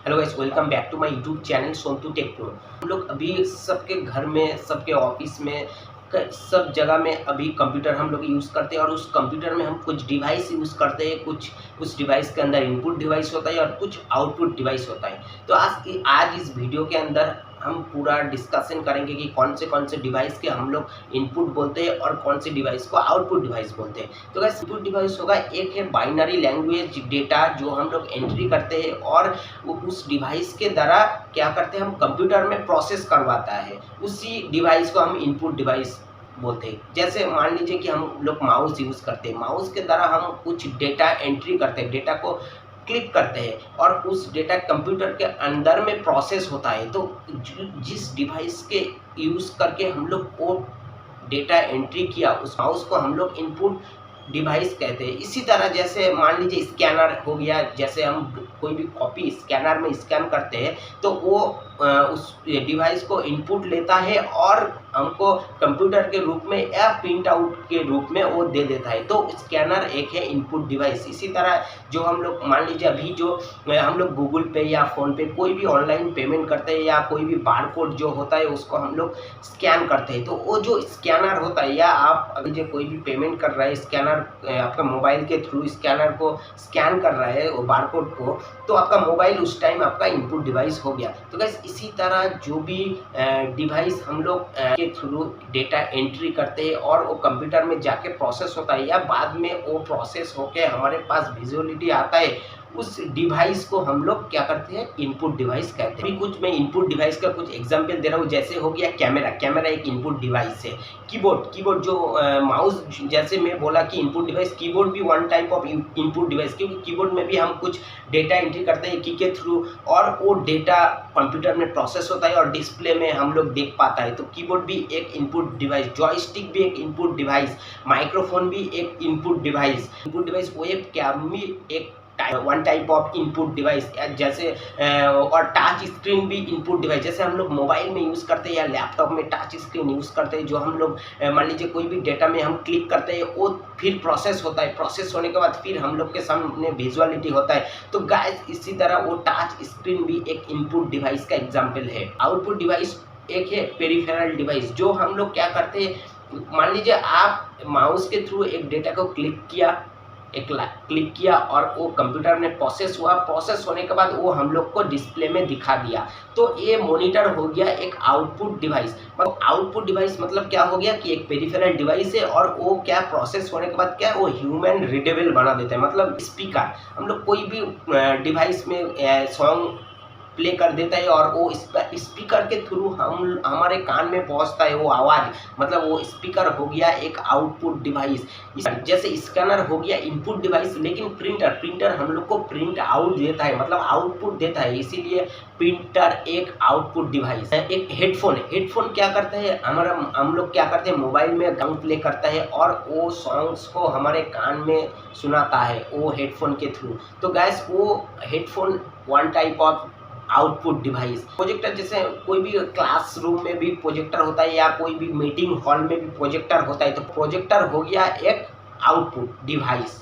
Hello guys, welcome back to my YouTube channel Sonu Tech Pro. हम लोग अभी सबके घर में, सबके ऑफिस में, सब जगह में अभी कंप्यूटर हम लोग यूज़ करते हैं और उस कंप्यूटर में हम कुछ डिवाइस यूज़ करते हैं। कुछ उस डिवाइस के अंदर इनपुट डिवाइस होता है और कुछ आउटपुट डिवाइस होता है। तो आज इस वीडियो के अंदर हम पूरा डिस्कशन करेंगे कि कौन से डिवाइस के हम लोग इनपुट बोलते हैं और कौन से डिवाइस को आउटपुट डिवाइस बोलते हैं। तो गाइस, इनपुट डिवाइस होगा, एक है बाइनरी लैंग्वेज डेटा जो हम लोग एंट्री करते हैं और वो उस डिवाइस के द्वारा क्या करते हैं, हम कंप्यूटर में प्रोसेस करवाता है। उसी डिवाइस को हम इनपुट डिवाइस बोलते हैं। जैसे मान लीजिए कि हम लोग माउस यूज़ करते हैं, माउस के द्वारा हम कुछ डेटा एंट्री करते हैं, डेटा को क्लिक करते हैं और उस डेटा कंप्यूटर के अंदर में प्रोसेस होता है। तो जिस डिवाइस के यूज़ करके हम लोग वो डेटा एंट्री किया, उस माउस को हम लोग इनपुट डिवाइस कहते हैं। इसी तरह जैसे मान लीजिए स्कैनर हो गया, जैसे हम कोई भी कॉपी स्कैनर में स्कैन करते हैं तो वो उस डिवाइस को इनपुट लेता है और हमको कंप्यूटर के रूप में या प्रिंट आउट के रूप में वो दे देता है। तो स्कैनर एक है इनपुट डिवाइस। इसी तरह जो हम लोग मान लीजिए अभी जो हम लोग गूगल पे या फ़ोन पे कोई भी ऑनलाइन पेमेंट करते हैं या कोई भी बारकोड जो होता है उसको हम लोग स्कैन करते हैं। तो वो जो स्कैनर होता है, या आप अभी जो कोई भी पेमेंट कर रहे हैं, स्कैनर आपका मोबाइल के थ्रू स्कैनर को स्कैन कर रहा है वो बारकोड को, तो आपका मोबाइल उस टाइम आपका इनपुट डिवाइस हो गया। तो गाइस, इसी तरह जो भी डिवाइस हम लोग के थ्रू डेटा एंट्री करते हैं और वो कंप्यूटर में जाके प्रोसेस होता है या बाद में वो प्रोसेस होके हमारे पास विजुअलिटी आता है, उस डिवाइस को हम लोग क्या करते हैं, इनपुट डिवाइस कहते हैं। अभी कुछ मैं इनपुट डिवाइस का कुछ एग्जांपल दे रहा हूँ। जैसे हो गया कैमरा, कैमरा एक इनपुट डिवाइस है। कीबोर्ड जो माउस, जैसे मैं बोला कि इनपुट डिवाइस, कीबोर्ड भी one type of input device, क्योंकि कीबोर्ड में भी हम कुछ डेटा एंट्री करते हैं की के थ्रू और वो डेटा कंप्यूटर में प्रोसेस होता है और डिस्प्ले में हम लोग देख पाता है। तो कीबोर्ड भी एक इनपुट डिवाइस, जॉयस्टिक भी एक इनपुट डिवाइस, माइक्रोफोन भी एक input device. Input device webcam भी एक one type of input device. जैसे और टच स्क्रीन भी इनपुट डिवाइस, जैसे हम लोग मोबाइल में यूज़ करते हैं या लैपटॉप में टच स्क्रीन यूज़ करते हैं, जो हम लोग मान लीजिए कोई भी डेटा में हम क्लिक करते हैं, वो फिर प्रोसेस होता है, प्रोसेस होने के बाद फिर हम लोग के सामने विजुअलिटी होता है। तो गाइस, इसी तरह वो टच स्क्रीन भी एक इनपुट डिवाइस का एग्जाम्पल है। आउटपुट डिवाइस एक है पेरिफेरल डिवाइस, जो हम लोग क्या करते हैं, मान लीजिए आप माउस के थ्रू एक डेटा को क्लिक किया और वो कंप्यूटर में प्रोसेस हुआ, प्रोसेस होने के बाद वो हम लोग को डिस्प्ले में दिखा दिया। तो ये मॉनिटर हो गया एक आउटपुट डिवाइस। मतलब आउटपुट डिवाइस मतलब क्या हो गया कि एक पेरिफेरल डिवाइस है और वो क्या प्रोसेस होने के बाद क्या वो ह्यूमन रीडेबल बना देता है। मतलब स्पीकर, हम लोग कोई भी डिवाइस में सॉन्ग प्ले कर देता है और वो स्पीकर के थ्रू हमारे कान में पहुंचता है वो आवाज़, मतलब वो स्पीकर हो गया एक आउटपुट डिवाइस। जैसे स्कैनर हो गया इनपुट डिवाइस, लेकिन प्रिंटर हम लोग को प्रिंट आउट देता है, मतलब आउटपुट देता है, इसीलिए प्रिंटर एक आउटपुट डिवाइस है। एक हेडफोन क्या करता है, हम लोग क्या करते हैं, मोबाइल में गाना प्ले करता है और वो सॉन्ग्स को हमारे कान में सुनाता है वो हेडफोन के थ्रू। तो गैस, वो headphone one type of output device. Projector, जैसे कोई भी क्लासरूम में भी प्रोजेक्टर होता है या कोई भी मीटिंग हॉल में भी प्रोजेक्टर होता है, तो प्रोजेक्टर हो गया एक आउटपुट डिवाइस।